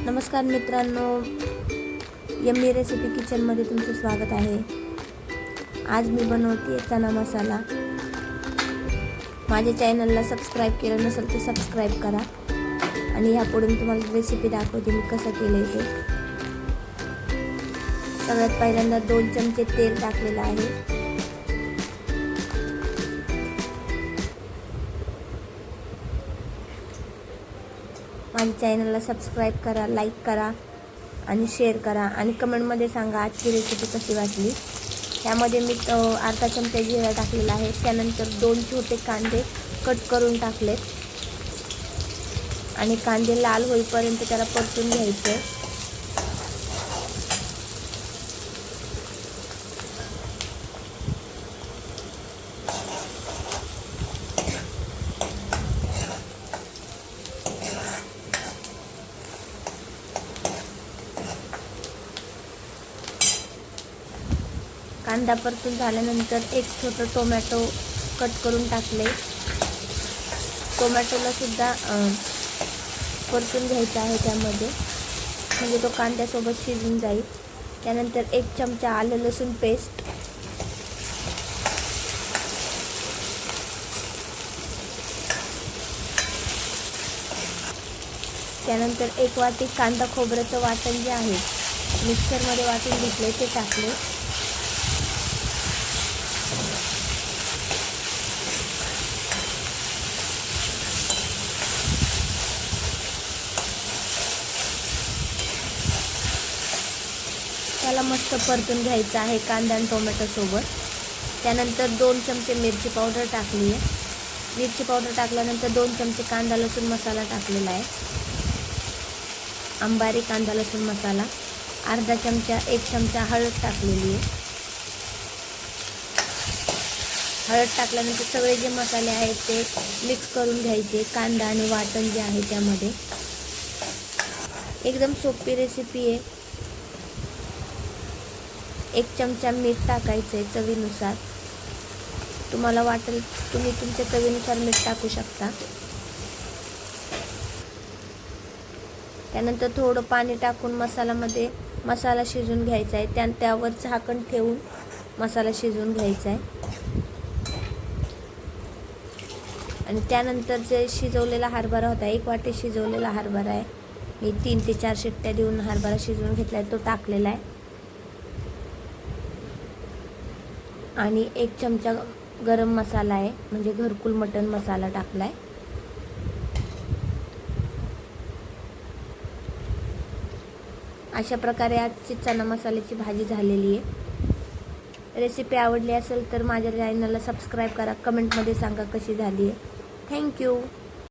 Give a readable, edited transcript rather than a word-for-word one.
नमस्कार मित्रांनो, yummy recipe किचनमध्ये तुमचं स्वागत आहे। आज मी बनवते चना मसाला। माझ्या चॅनलला सबस्क्राईब केलं नसेल तर सबस्क्राईब करा आणि ह्यापुढे मी तुम्हाला रेसिपी दाखवते मी कसं केलं ते। सगळ्यात पहिल्यांदा 2 चमचे तेल टाकलेलं आहे। माझ्या चॅनलला सबस्क्राईब करा, लाईक करा आणि शेअर करा आणि कमेंटमध्ये सांगा आजची रेसिपी कशी वाटली। त्यामध्ये मी अर्धा चमचा जिरा टाकलेला आहे। त्यानंतर 2 छोटे कांदे कट करून टाकलेत आणि कांदे लाल होईपर्यंत त्याला परतून घ्यायचे। कांदा परतून झाल्यानंतर एक छोटा टोमॅटो कट करून टाकले। टोमॅटोला सुद्धा परतून घ्यायचा आहे त्यामध्ये, म्हणजे तो कांद्यासोबत शिजून जाईल। त्यानंतर 1 चमचा आलं लसूण पेस्ट, त्यानंतर 1 वाटी कांदा खोबऱ्याचं वाटण जे आहे मिक्सरमध्ये वाटून घेतले ते टाकले। त्याला मस्त परतून घ्यायचं आहे कांदा आणि टोमॅटो सोबत। त्यानंतर 2 चमचे मिरची पावडर टाकली आहे। मिरची पावडर टाकल्यानंतर 2 चमचे कांदा लसूण मसाला टाकलेला आहे। अंबारी कांदा लसूण मसाला, अर्धा चमचा 1 चमचा हळद टाकलेली आहे। हळद टाकल्यानंतर सगळे जे मसाले आहेत ते मिक्स करून घ्यायचे कांदा आणि वाटण जे आहे त्यामध्ये। एकदम सोपी रेसिपी आहे। 1 चमचा मीठ टाकायचं आहे चवीनुसार। तुम्हाला वाटेल तुम्ही तुमच्या चवीनुसार मीठ टाकू शकता। त्यानंतर थोडं पाणी टाकून मसाला शिजून घ्यायचा आहे। त्यावर झाकण ठेवून मसाला शिजवून घ्यायचा आहे आणि त्यानंतर जे शिजवलेला हरभरा होता, 1 वाटी शिजवलेला हरभरा आहे, मी 3 ते 4 शिट्ट्या देऊन हरभरा शिजवून घेतला आहे, तो टाकलेला आहे आणि 1 चमचा गरम मसाला आहे, म्हणजे घरकुल मटण मसाला टाकलाय। अशा प्रकारे आजची चना मसाल्याची भाजी झालेली आहे। रेसिपी आवडली असेल तर माझ्या चॅनलला सबस्क्राईब करा, कमेंटमध्ये सांगा कशी झाली आहे। थँक्यू।